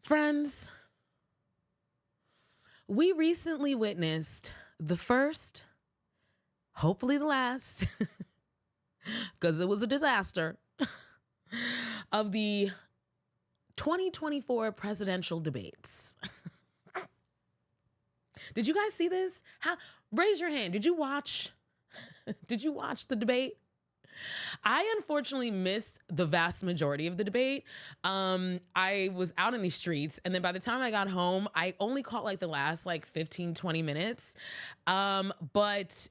Friends, we recently witnessed the first, hopefully the last, because it was a disaster, of the 2024 presidential debates. Did you guys see this? Raise your hand. Did you watch? Did you watch the debate? I unfortunately missed the vast majority of the debate. I was out in the streets, and then by the time I got home, I only caught like the last 15, 20 minutes. But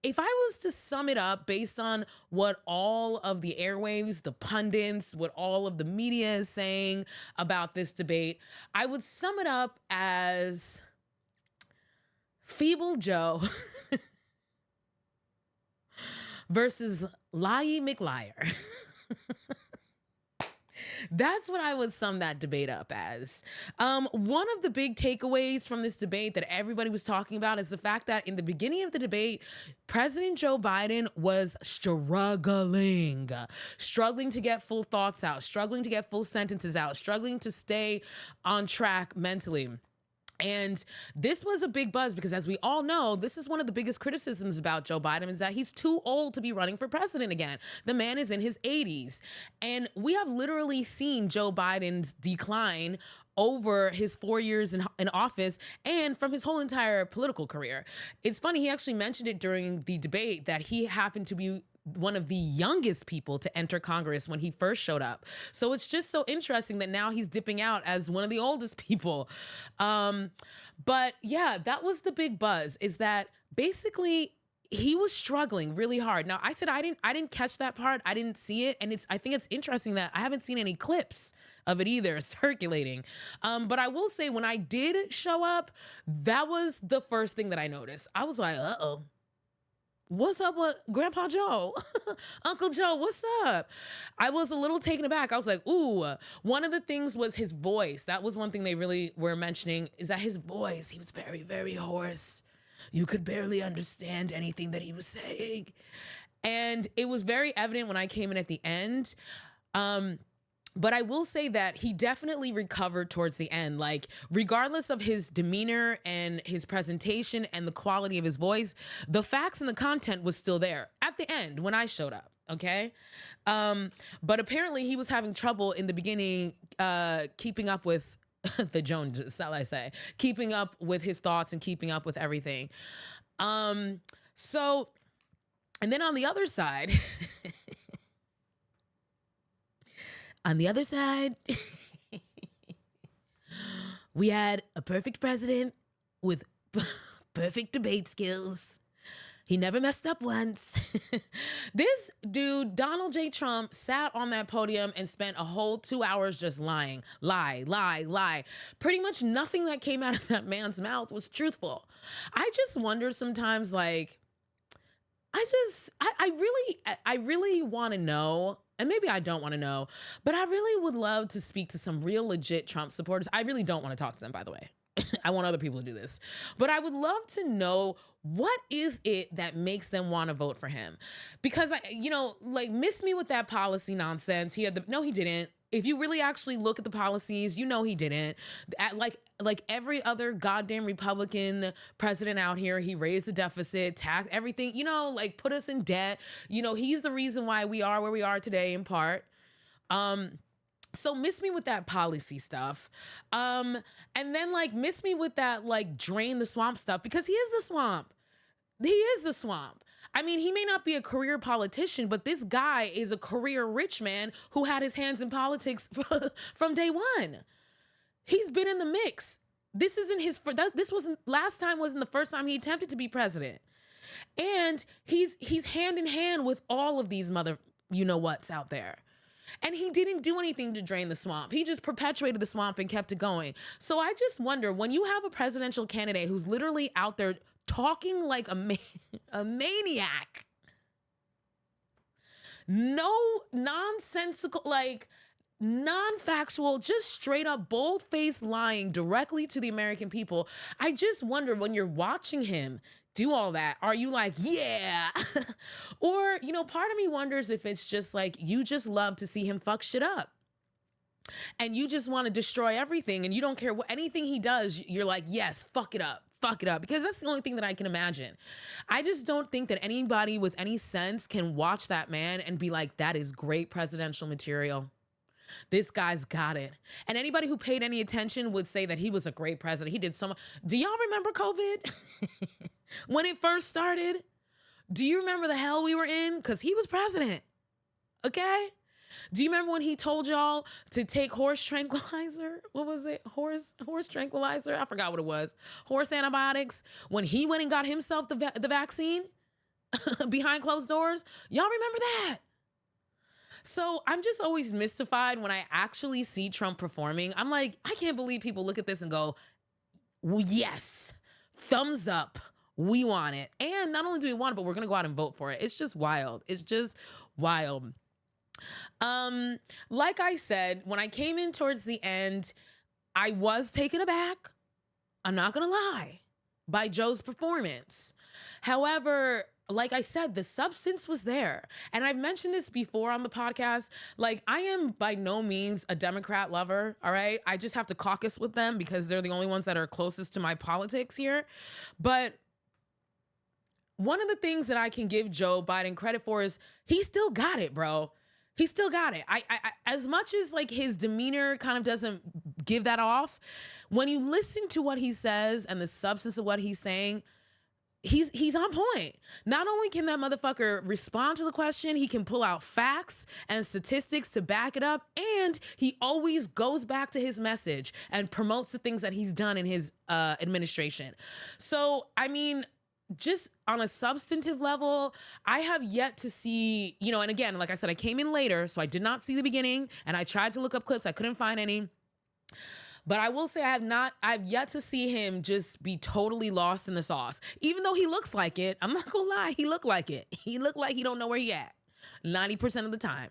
if I was to sum it up based on what all of the airwaves, the pundits, what all of the media is saying about this debate, I would sum it up as Feeble Joe versus Lie McLiar. That's what I would sum that debate up as. One of the big takeaways from this debate that everybody was talking about is the fact that in the beginning of the debate, President Joe Biden was struggling to get full thoughts out, struggling to get full sentences out, struggling to stay on track mentally. And this was a big buzz because, as we all know, this is one of the biggest criticisms about Joe Biden is that he's too old to be running for president again. The man is in his 80s. And we have literally seen Joe Biden's decline over his 4 years in office and from his whole entire political career. It's funny, he actually mentioned it during the debate that he happened to be one of the youngest people to enter Congress when he first showed up. So it's just so interesting that now he's dipping out as one of the oldest people. But yeah, that was the big buzz, is that basically he was struggling really hard. Now, I said I didn't catch that part. I didn't see it. And I think it's interesting that I haven't seen any clips of it either circulating. But I will say, when I did show up, that was the first thing that I noticed. I was like, uh-oh. What's up with Grandpa Joe? Uncle Joe, what's up? I was a little taken aback. I was like, ooh. One of the things was his voice. That was one thing they really were mentioning, is that his voice, he was very, very hoarse. You could barely understand anything that he was saying. And it was very evident when I came in at the end. But I will say that he definitely recovered towards the end. Like, regardless of his demeanor and his presentation and the quality of his voice, the facts and the content was still there at the end when I showed up. Okay. But apparently he was having trouble in the beginning, keeping up with the Jones, shall I say, keeping up with his thoughts and keeping up with everything. And then on the other side, we had a perfect president with perfect debate skills. He never messed up once. This dude, Donald J. Trump, sat on that podium and spent a whole 2 hours just lying. Lie. Pretty much nothing that came out of that man's mouth was truthful. I just wonder sometimes, I really want to know, and maybe I don't want to know, but I really would love to speak to some real legit Trump supporters. I really don't want to talk to them, by the way. I want other people to do this. But I would love to know, what is it that makes them want to vote for him? Because, miss me with that policy nonsense. No, he didn't. If you really actually look at the policies, you know he didn't. Like every other goddamn Republican president out here, he raised the deficit, tax everything, put us in debt. He's the reason why we are where we are today, in part. So miss me with that policy stuff. And then miss me with that drain the swamp stuff, because he is the swamp. He is the swamp. I mean, he may not be a career politician, but this guy is a career rich man who had his hands in politics from day one. He's been in the mix. This isn't his, last time wasn't the first time he attempted to be president. And he's hand in hand with all of these mother you-know-whats out there. And he didn't do anything to drain the swamp. He just perpetuated the swamp and kept it going. So I just wonder, when you have a presidential candidate who's literally out there talking like a maniac, no nonsensical, non-factual, just straight up bold-faced lying directly to the American people, I just wonder, when you're watching him do all that, are you like, yeah? Or, part of me wonders if it's just you just love to see him fuck shit up. and you just want to destroy everything and you don't care what anything he does, you're like, yes, fuck it up. Fuck it up. Because that's the only thing that I can imagine. I just don't think that anybody with any sense can watch that man and be like, that is great presidential material. This guy's got it. And anybody who paid any attention would say that he was a great president. He did so much. Do y'all remember COVID? When it first started? Do you remember the hell we were in? Because he was president. Okay? Do you remember when he told y'all to take horse tranquilizer? What was it? Horse tranquilizer? I forgot what it was. Horse antibiotics. When he went and got himself the vaccine behind closed doors. Y'all remember that? So I'm just always mystified when I actually see Trump performing. I'm like, I can't believe people look at this and go, well, yes, thumbs up. We want it. And not only do we want it, but we're going to go out and vote for it. It's just wild. It's just wild. Like I said, when I came in towards the end, I was taken aback. I'm not going to lie, by Joe's performance. However, like I said, the substance was there. And I've mentioned this before on the podcast. Like, I am by no means a Democrat lover, all right? I just have to caucus with them because they're the only ones that are closest to my politics here. But one of the things that I can give Joe Biden credit for is he still got it, bro. He still got it. I as much as like his demeanor kind of doesn't give that off, when you listen to what he says and the substance of what he's saying, he's on point. Not only can that motherfucker respond to the question, he can pull out facts and statistics to back it up, and he always goes back to his message and promotes the things that he's done in his administration. So, I mean, just on a substantive level, I have yet to see, you know, and again, like I said, I came in later, so I did not see the beginning, and I tried to look up clips. I couldn't find any. But I will say I've yet to see him just be totally lost in the sauce. Even though he looks like it, I'm not gonna lie, he looked like it. He looked like he don't know where he at 90% of the time.